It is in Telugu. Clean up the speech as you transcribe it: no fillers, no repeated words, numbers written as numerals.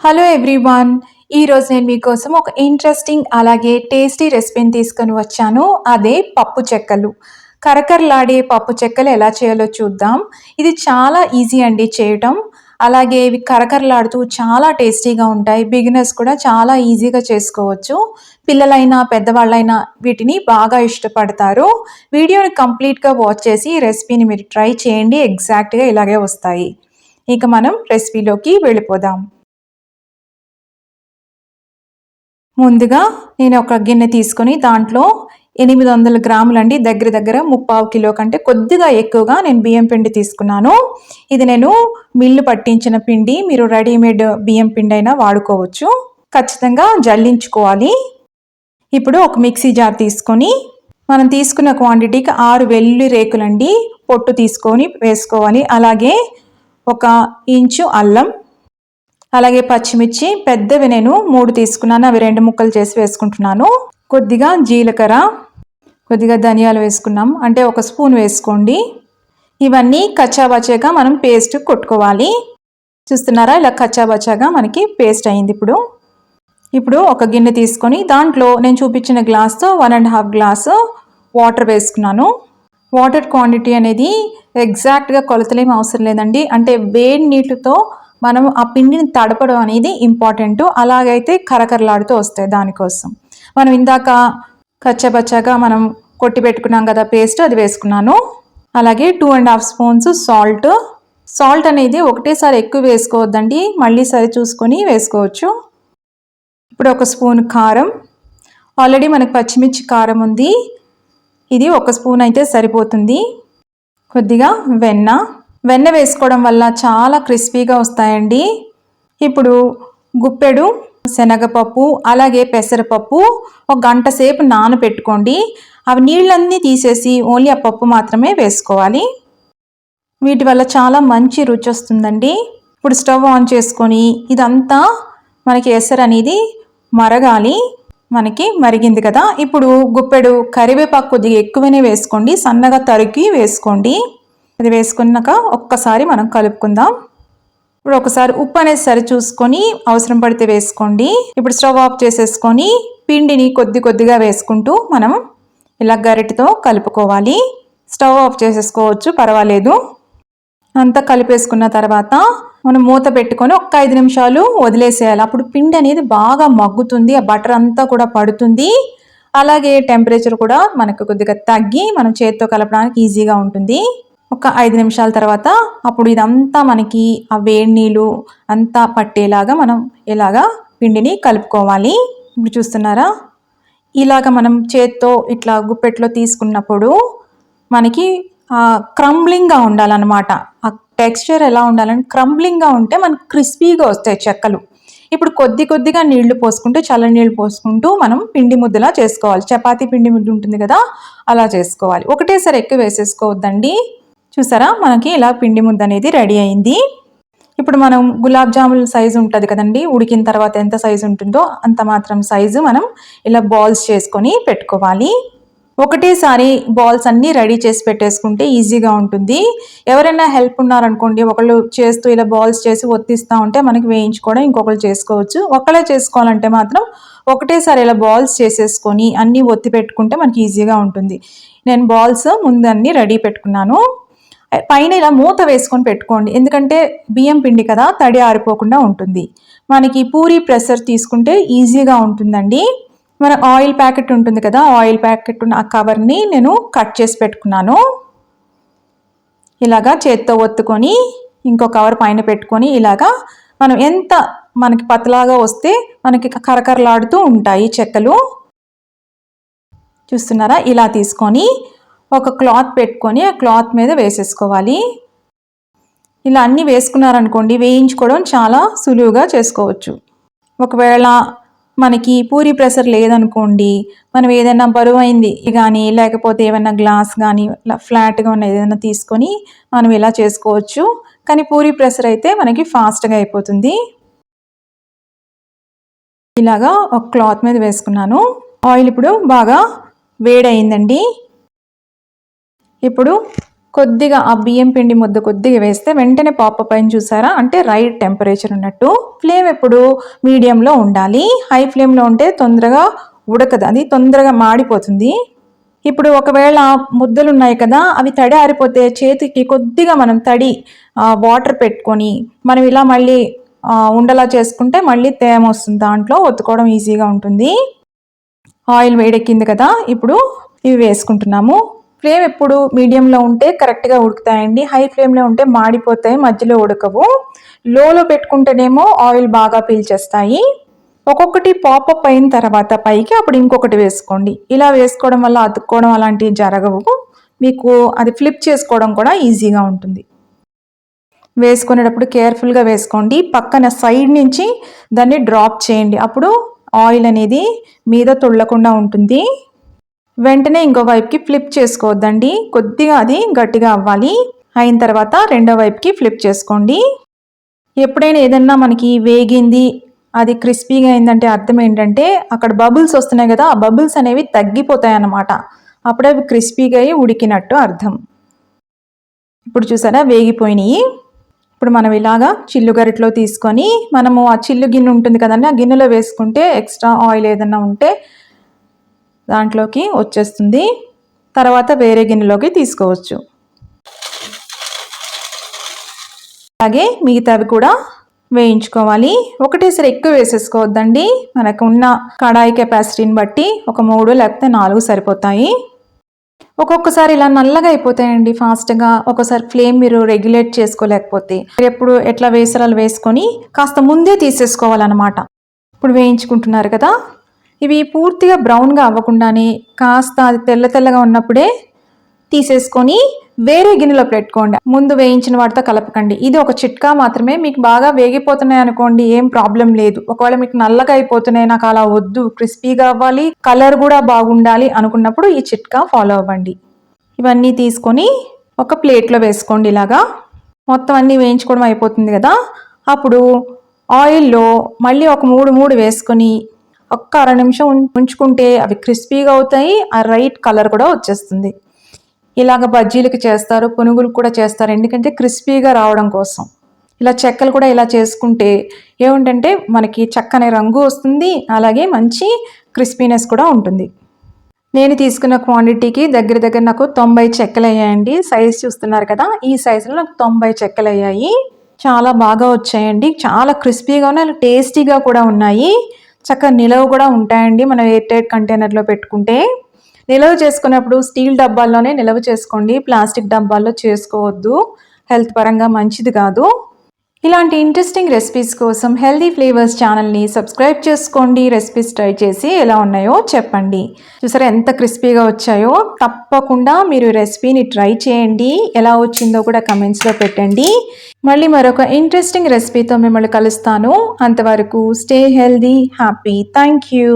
Hello everyone. ఈరోజు నేను మీకోసం ఒక ఇంట్రెస్టింగ్ అలాగే టేస్టీ రెసిపీని తీసుకొని వచ్చాను. అదే పప్పు చెక్కలు. కరకరలాడే పప్పు చెక్కలు ఎలా చేయాలో చూద్దాం. ఇది చాలా ఈజీ అండి చేయటం. అలాగే ఇవి కరకరలాడుతూ చాలా టేస్టీగా ఉంటాయి. బిగినర్స్ కూడా చాలా ఈజీగా చేసుకోవచ్చు. పిల్లలైనా పెద్దవాళ్ళైనా వీటిని బాగా ఇష్టపడతారు. వీడియోని కంప్లీట్గా వాచ్ చేసి ఈ రెసిపీని మీరు ట్రై చేయండి. ఎగ్జాక్ట్గా ఇలాగే వస్తాయి. ఇక మనం రెసిపీలోకి వెళ్ళిపోదాం. ముందుగా నేను ఒక గిన్నె తీసుకొని దాంట్లో 800 గ్రాములండి, దగ్గర దగ్గర 3/4 కిలో కంటే కొద్దిగా ఎక్కువగా నేను బియ్యం పిండి తీసుకున్నాను. ఇది నేను మిల్లు పట్టించిన పిండి. మీరు రెడీమేడ్ బియ్యం పిండి అయినా వాడుకోవచ్చు. ఖచ్చితంగా జల్లించుకోవాలి. ఇప్పుడు ఒక మిక్సీ జార్ తీసుకొని మనం తీసుకున్న క్వాంటిటీకి 6 వెల్లుల్లి రేకులండి పొట్టు తీసుకొని వేసుకోవాలి. అలాగే 1 ఇంచు అల్లం, అలాగే పచ్చిమిర్చి పెద్దవి నేను 3 తీసుకున్నాను. అవి 2 ముక్కలు చేసి వేసుకుంటున్నాను. కొద్దిగా జీలకర్ర, కొద్దిగా ధనియాలు వేసుకున్నాం, అంటే 1 స్పూన్ వేసుకోండి. ఇవన్నీ కచ్చాబచ్చాగా మనం పేస్ట్ కొట్టుకోవాలి. చూస్తున్నారా, ఇలా కచ్చాబచ్చాగా మనకి పేస్ట్ అయింది. ఇప్పుడు ఒక గిన్నె తీసుకొని దాంట్లో నేను చూపించిన గ్లాస్తో 1.5 గ్లాసు వాటర్ వేసుకున్నాను. వాటర్ క్వాంటిటీ అనేది ఎగ్జాక్ట్గా కొలతలేం అవసరం లేదండి. అంటే వేడి నీటితో మనం ఆ పిండిని తడపడం అనేది ఇంపార్టెంట్. అలాగైతే కరకరలాడుతూ వస్తాయి. దానికోసం మనం ఇందాక కచ్చపచ్చగా మనం కొట్టి పెట్టుకున్నాం కదా పేస్ట్, అది వేసుకున్నాను. అలాగే 2.5 స్పూన్స్ సాల్ట్ అనేది ఒకటేసారి ఎక్కువ వేసుకోవద్దండి, మళ్ళీ సరి చూసుకొని వేసుకోవచ్చు. ఇప్పుడు 1 స్పూన్ కారం. ఆల్రెడీ మనకు పచ్చిమిర్చి కారం ఉంది, ఇది 1 స్పూన్ అయితే సరిపోతుంది. కొద్దిగా వెన్న వేసుకోవడం వల్ల చాలా క్రిస్పీగా వస్తాయండి. ఇప్పుడు గుప్పెడు శనగపప్పు, అలాగే పెసరపప్పు 1 గంట సేపు నానబెట్టుకోండి. అవి నీళ్ళన్నీ తీసేసి ఓన్లీ ఆ పప్పు మాత్రమే వేసుకోవాలి. వీటి వల్ల చాలా మంచి రుచి వస్తుందండి. ఇప్పుడు స్టవ్ ఆన్ చేసుకొని ఇదంతా మనకి ఎసరు అనేది మరగాలి. మనకి మరిగింది కదా, ఇప్పుడు గుప్పెడు కరివేపాకు కొద్దిగా ఎక్కువనే వేసుకోండి, సన్నగా తరిగి వేసుకోండి. అది వేసుకున్నాక ఒక్కసారి మనం కలుపుకుందాం. ఇప్పుడు ఒకసారి ఉప్పు అనేది సరి చూసుకొని అవసరం పడితే వేసుకోండి. ఇప్పుడు స్టవ్ ఆఫ్ చేసేసుకొని పిండిని కొద్దిగా వేసుకుంటూ మనం ఇలా గరిటెతో కలుపుకోవాలి. స్టవ్ ఆఫ్ చేసేసుకోవచ్చు, పర్వాలేదు. అంతా కలిపేసుకున్న తర్వాత మనం మూత పెట్టుకొని 5 నిమిషాలు వదిలేసేయాలి. అప్పుడు పిండి అనేది బాగా మగ్గుతుంది, ఆ బటర్ అంతా కూడా పడుతుంది. అలాగే టెంపరేచర్ కూడా మనకు కొద్దిగా తగ్గి మనం చేతితో కలపడానికి ఈజీగా ఉంటుంది. 5 నిమిషాల తర్వాత అప్పుడు ఇదంతా మనకి ఆ వేడి నీళ్ళు అంతా పట్టేలాగా మనం ఇలాగా పిండిని కలుపుకోవాలి. ఇప్పుడు చూస్తున్నారా, ఇలాగ మనం చేత్తో ఇట్లా గుప్పెట్లో తీసుకున్నప్పుడు మనకి క్రంబ్లింగ్గా ఉండాలన్నమాట. ఆ టెక్స్చర్ ఎలా ఉండాలంటే క్రంబ్లింగ్గా ఉంటే మనకు క్రిస్పీగా వస్తాయి చెక్కలు. ఇప్పుడు కొద్దిగా నీళ్లు పోసుకుంటూ, చల్ల నీళ్ళు పోసుకుంటూ మనం పిండి ముద్దలా చేసుకోవాలి. చపాతీ పిండి ముద్ద ఉంటుంది కదా, అలా చేసుకోవాలి. ఒకటేసారి ఎక్కువ వేసేసుకోవద్దండి. చూసారా, మనకి ఇలా పిండి ముద్ద అనేది రెడీ అయింది. ఇప్పుడు మనం గులాబ్ జామున్ సైజు ఉంటుంది కదండి, ఉడికిన తర్వాత ఎంత సైజు ఉంటుందో అంత మాత్రం సైజు మనం ఇలా బాల్స్ చేసుకొని పెట్టుకోవాలి. ఒకటేసారి బాల్స్ అన్నీ రెడీ చేసి పెట్టేసుకుంటే ఈజీగా ఉంటుంది. ఎవరైనా హెల్ప్ ఉన్నారనుకోండి, ఒకళ్ళు చేస్తూ ఇలా బాల్స్ చేసి ఒత్తిస్తూ ఉంటే మనకి వేయించుకోవడం ఇంకొకరు చేసుకోవచ్చు. ఒకళ్ళే చేసుకోవాలంటే మాత్రం ఒకటేసారి ఇలా బాల్స్ చేసేసుకొని అన్నీ ఒత్తి పెట్టుకుంటే మనకి ఈజీగా ఉంటుంది. నేను బాల్స్ ముందు అన్నీ రెడీ పెట్టుకున్నాను. పైన ఇలా మూత వేసుకొని పెట్టుకోండి, ఎందుకంటే బియ్యం పిండి కదా, తడి ఆరిపోకుండా ఉంటుంది. మనకి పూరీ ప్రెషర్ తీసుకుంటే ఈజీగా ఉంటుందండి. మన ఆయిల్ ప్యాకెట్ ఉంటుంది కదా, ఆయిల్ ప్యాకెట్ ఉన్న ఆ కవర్ని నేను కట్ చేసి పెట్టుకున్నాను. ఇలాగా చేత్తో ఒత్తుకొని ఇంకో కవర్ పైన పెట్టుకొని ఇలాగా మనం ఎంత మనకి పతలాగా వస్తే మనకి కరకరలాడుతూ ఉంటాయి చెక్కలు. చూస్తున్నారా, ఇలా తీసుకొని ఒక క్లాత్ పెట్టుకొని ఆ క్లాత్ మీద వేసేసుకోవాలి. ఇలా అన్నీ వేసుకున్నారనుకోండి, వేయించుకోవడం చాలా సులువుగా చేసుకోవచ్చు. ఒకవేళ మనకి పూరీ ప్రెషర్ లేదనుకోండి, మనం ఏదైనా బరువైంది కానీ లేకపోతే ఏమైనా గ్లాస్ కానీ ఫ్లాట్గా ఉన్న ఏదైనా తీసుకొని మనం ఇలా చేసుకోవచ్చు. కానీ పూరీ ప్రెషర్ అయితే మనకి ఫాస్ట్గా అయిపోతుంది. ఇలాగా ఒక క్లాత్ మీద వేసుకున్నాను. ఆయిల్ ఇప్పుడు బాగా వేడయిందండి. ఇప్పుడు కొద్దిగా ఆ బియ్యం పిండి ముద్ద కొద్దిగా వేస్తే వెంటనే పాపప్ అయింది చూసారా, అంటే రైట్ టెంపరేచర్ ఉన్నట్టు. ఫ్లేమ్ ఎప్పుడు మీడియంలో ఉండాలి, హై ఫ్లేమ్లో ఉంటే తొందరగా ఉడకదు, అది తొందరగా మాడిపోతుంది. ఇప్పుడు ఒకవేళ ముద్దలు ఉన్నాయి కదా, అవి తడి ఆరిపోతే చేతికి కొద్దిగా మనం తడి వాటర్ పెట్టుకొని మనం ఇలా మళ్ళీ ఉండలా చేసుకుంటే మళ్ళీ తేమ వస్తుంది, దాంట్లో ఒత్తుకోవడం ఈజీగా ఉంటుంది. ఆయిల్ వేడెక్కింది కదా, ఇప్పుడు ఇవి వేసుకుంటున్నాము. ఫ్లేమ్ ఎప్పుడు మీడియంలో ఉంటే కరెక్ట్గా ఉడుకుతాయండి, హై ఫ్లేమ్లో ఉంటే మాడిపోతాయి, మధ్యలో ఉడకవు. లోలో పెట్టుకుంటేనేమో ఆయిల్ బాగా పీల్చేస్తాయి. ఒక్కొక్కటి పాపప్ అయిన తర్వాత పైకి అప్పుడు ఇంకొకటి వేసుకోండి. ఇలా వేసుకోవడం వల్ల అతుక్కోవడం అలాంటివి జరగవు, మీకు అది ఫ్లిప్ చేసుకోవడం కూడా ఈజీగా ఉంటుంది. వేసుకునేటప్పుడు కేర్ఫుల్గా వేసుకోండి, పక్కన సైడ్ నుంచి దాన్ని డ్రాప్ చేయండి, అప్పుడు ఆయిల్ అనేది మీద తుళ్ళకుండా ఉంటుంది. వెంటనే ఇంకో వైపుకి ఫ్లిప్ చేసుకోవద్దండి, కొద్దిగా అది గట్టిగా అవ్వాలి. అయిన తర్వాత రెండో వైపుకి ఫ్లిప్ చేసుకోండి. ఎప్పుడైనా ఏదన్నా మనకి వేగింది, అది క్రిస్పీగా అయిందంటే అర్థం ఏంటంటే అక్కడ బబుల్స్ వస్తున్నాయి కదా, ఆ బబుల్స్ అనేవి తగ్గిపోతాయి అన్నమాట, అప్పుడే అవి క్రిస్పీగా అయ్యి ఉడికినట్టు అర్థం. ఇప్పుడు చూసారా వేగిపోయినాయి. ఇప్పుడు మనం ఇలాగా చిల్లు గరిటలో తీసుకొని మనము ఆ చిల్లు గిన్నె ఉంటుంది కదండి, ఆ గిన్నెలో వేసుకుంటే ఎక్స్ట్రా ఆయిల్ ఏదన్నా ఉంటే దాంట్లోకి వచ్చేస్తుంది. తర్వాత వేరే గిన్నెలోకి తీసుకోవచ్చు. అలాగే మిగతావి కూడా వేయించుకోవాలి, ఒకటేసారి ఎక్కువ వేసేసుకోవద్దండి, మనకు ఉన్న కడాయి కెపాసిటీని బట్టి ఒక 3 లేకపోతే 4 సరిపోతాయి. ఒక్కొక్కసారి ఇలా నల్లగా అయిపోతాయండి ఫాస్ట్గా, ఒక్కోసారి ఫ్లేమ్ మీరు రెగ్యులేట్ చేసుకోలేకపోతే ఎప్పుడు ఎట్లా వేసరాలు వేసుకొని కాస్త ముందే తీసేసుకోవాలన్నమాట. ఇప్పుడు వేయించుకుంటున్నారు కదా, ఇవి పూర్తిగా బ్రౌన్గా అవ్వకుండానే కాస్త అది తెల్ల తెల్లగా ఉన్నప్పుడే తీసేసుకొని వేరే గిన్నెలో పెట్టుకోండి, ముందు వేయించిన వాటితో కలపకండి. ఇది ఒక చిట్కా మాత్రమే, మీకు బాగా వేగిపోతున్నాయి అనుకోండి ఏం ప్రాబ్లం లేదు. ఒకవేళ మీకు నల్లగా అయిపోతున్నాయి, నాకు అలా వద్దు, క్రిస్పీగా అవ్వాలి, కలర్ కూడా బాగుండాలి అనుకున్నప్పుడు ఈ చిట్కా ఫాలో అవ్వండి. ఇవన్నీ తీసుకొని ఒక ప్లేట్లో వేసుకోండి. ఇలాగా మొత్తం అన్నీ వేయించుకోవడం అయిపోతుంది కదా, అప్పుడు ఆయిల్లో మళ్ళీ ఒక 3 వేసుకొని ఒక్క అర నిమిషం ఉంచుకుంటే అవి క్రిస్పీగా అవుతాయి, ఆ రైట్ కలర్ కూడా వచ్చేస్తుంది. ఇలాగ బజ్జీలకి చేస్తారు, పునుగులు కూడా చేస్తారు, ఎందుకంటే క్రిస్పీగా రావడం కోసం. ఇలా చెక్కలు కూడా ఇలా చేసుకుంటే ఏమిటంటే మనకి చక్కని రంగు వస్తుంది, అలాగే మంచి క్రిస్పీనెస్ కూడా ఉంటుంది. నేను తీసుకున్న క్వాంటిటీకి దగ్గర నాకు 90 చెక్కలు అయ్యాయండి. సైజ్ చూస్తున్నారు కదా, ఈ సైజులో నాకు 90 చెక్కలు అయ్యాయి. చాలా బాగా వచ్చాయండి, చాలా క్రిస్పీగా ఉన్నాయి, టేస్టీగా కూడా ఉన్నాయి, చక్కగా నిలవ కూడా ఉంటాయండి మనం ఎయిర్ టైట్ కంటైనర్లో పెట్టుకుంటే. నిలవ చేసుకున్నప్పుడు స్టీల్ డబ్బాల్లోనే నిలవ చేసుకోండి, ప్లాస్టిక్ డబ్బాల్లో చేసుకోవద్దు, హెల్త్ పరంగా మంచిది కాదు. ఇలాంటి ఇంట్రెస్టింగ్ రెసిపీస్ కోసం హెల్దీ ఫ్లేవర్స్ ఛానల్ని సబ్స్క్రైబ్ చేసుకోండి, రెసిపీస్ ట్రై చేసి ఎలా ఉన్నాయో చెప్పండి. చూసారా ఎంత క్రిస్పీగా వచ్చాయో, తప్పకుండా మీరు రెసిపీని ట్రై చేయండి, ఎలా వచ్చిందో కూడా కమెంట్స్లో పెట్టండి. మళ్ళీ మరొక ఇంట్రెస్టింగ్ రెసిపీతో మిమ్మల్ని కలుస్తాను, అంతవరకు stay healthy happy. Thank you.